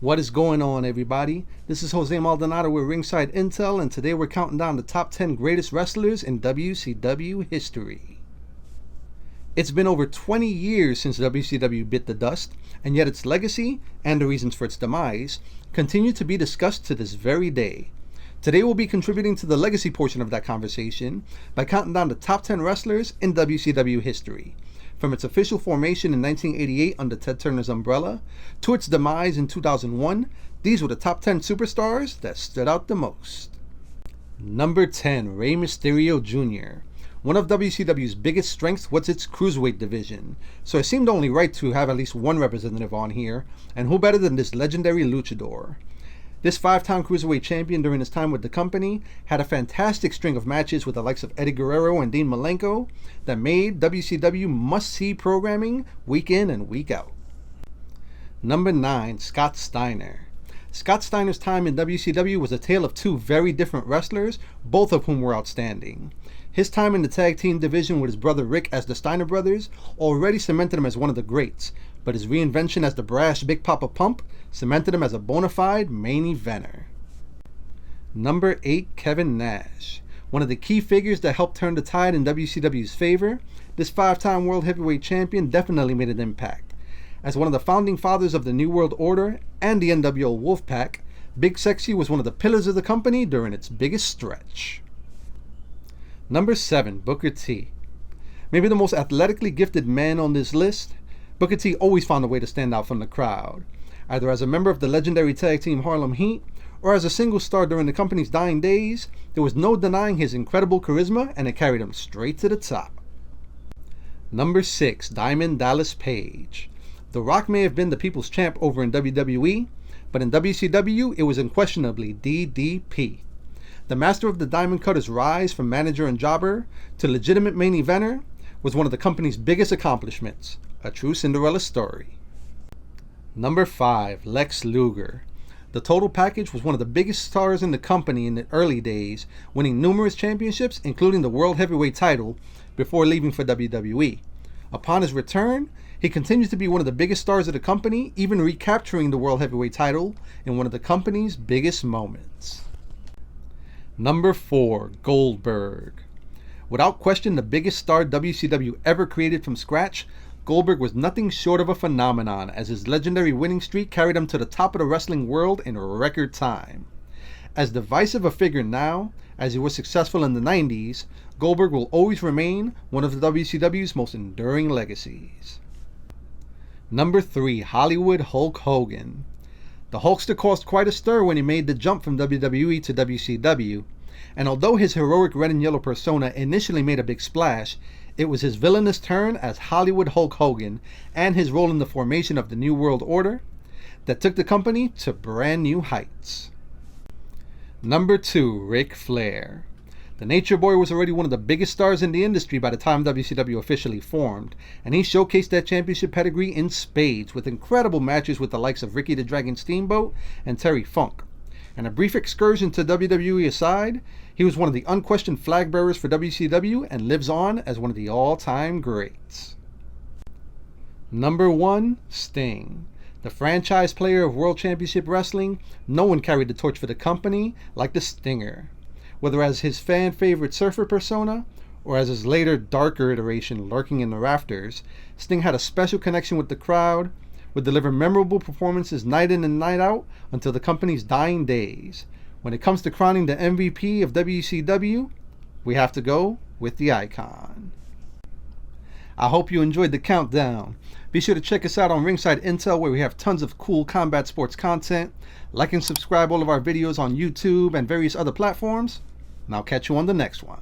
What is going on, everybody? This is Jose Maldonado with Ringside Intel, and today we're counting down the top 10 greatest wrestlers in WCW history. It's been over 20 years since WCW bit the dust, and yet its legacy, and the reasons for its demise, continue to be discussed to this very day. Today we'll be contributing to the legacy portion of that conversation by counting down the top 10 wrestlers in WCW history. From its official formation in 1988 under Ted Turner's umbrella, to its demise in 2001, these were the top 10 superstars that stood out the most. Number 10, Rey Mysterio Jr. One of WCW's biggest strengths was its cruiserweight division, so it seemed only right to have at least one representative on here, and who better than this legendary luchador. This 5-time cruiserweight champion during his time with the company had a fantastic string of matches with the likes of Eddie Guerrero and Dean Malenko that made WCW must-see programming week in and week out. Number 9, Scott Steiner. Scott Steiner's time in WCW was a tale of two very different wrestlers, both of whom were outstanding. His time in the tag team division with his brother Rick as the Steiner brothers already cemented him as one of the greats, but his reinvention as the brash Big Papa Pump cemented him as a bona fide main eventer. Number 8, Kevin Nash. One of the key figures that helped turn the tide in WCW's favor, this 5-time World Heavyweight Champion definitely made an impact. As one of the founding fathers of the New World Order and the NWO Wolfpack, Big Sexy was one of the pillars of the company during its biggest stretch. Number 7, Booker T. Maybe the most athletically gifted man on this list, Booker T always found a way to stand out from the crowd, either as a member of the legendary tag team Harlem Heat or as a single star during the company's dying days. There was no denying his incredible charisma, and it carried him straight to the top. Number 6, Diamond Dallas Page. The Rock may have been the people's champ over in WWE, but in WCW it was unquestionably DDP. The master of the Diamond Cutter's rise from manager and jobber to legitimate main eventer was one of the company's biggest accomplishments, a true Cinderella story. Number 5, Lex Luger. The total package was one of the biggest stars in the company in the early days, winning numerous championships, including the World Heavyweight title, before leaving for WWE. Upon his return, he continues to be one of the biggest stars of the company, even recapturing the World Heavyweight title in one of the company's biggest moments. Number 4, Goldberg. Without question the biggest star WCW ever created from scratch, Goldberg was nothing short of a phenomenon, as his legendary winning streak carried him to the top of the wrestling world in record time. As divisive a figure now as he was successful in the 90s, Goldberg will always remain one of the WCW's most enduring legacies. Number 3, Hollywood Hulk Hogan. The Hulkster caused quite a stir when he made the jump from WWE to WCW, and although his heroic red and yellow persona initially made a big splash, it was his villainous turn as Hollywood Hulk Hogan and his role in the formation of the New World Order that took the company to brand new heights. Number 2, Ric Flair. The Nature Boy was already one of the biggest stars in the industry by the time WCW officially formed, and he showcased that championship pedigree in spades with incredible matches with the likes of Ricky the Dragon Steamboat and Terry Funk. And a brief excursion to WWE aside, he was one of the unquestioned flag bearers for WCW and lives on as one of the all-time greats. Number 1, Sting. The franchise player of World Championship Wrestling, no one carried the torch for the company like the Stinger. Whether as his fan-favorite surfer persona, or as his later darker iteration lurking in the rafters, Sting had a special connection with the crowd, would deliver memorable performances night in and night out until the company's dying days. When it comes to crowning the MVP of WCW, we have to go with the icon. I hope you enjoyed the countdown. Be sure to check us out on Ringside Intel, where we have tons of cool combat sports content. Like and subscribe all of our videos on YouTube and various other platforms, and I'll catch you on the next one.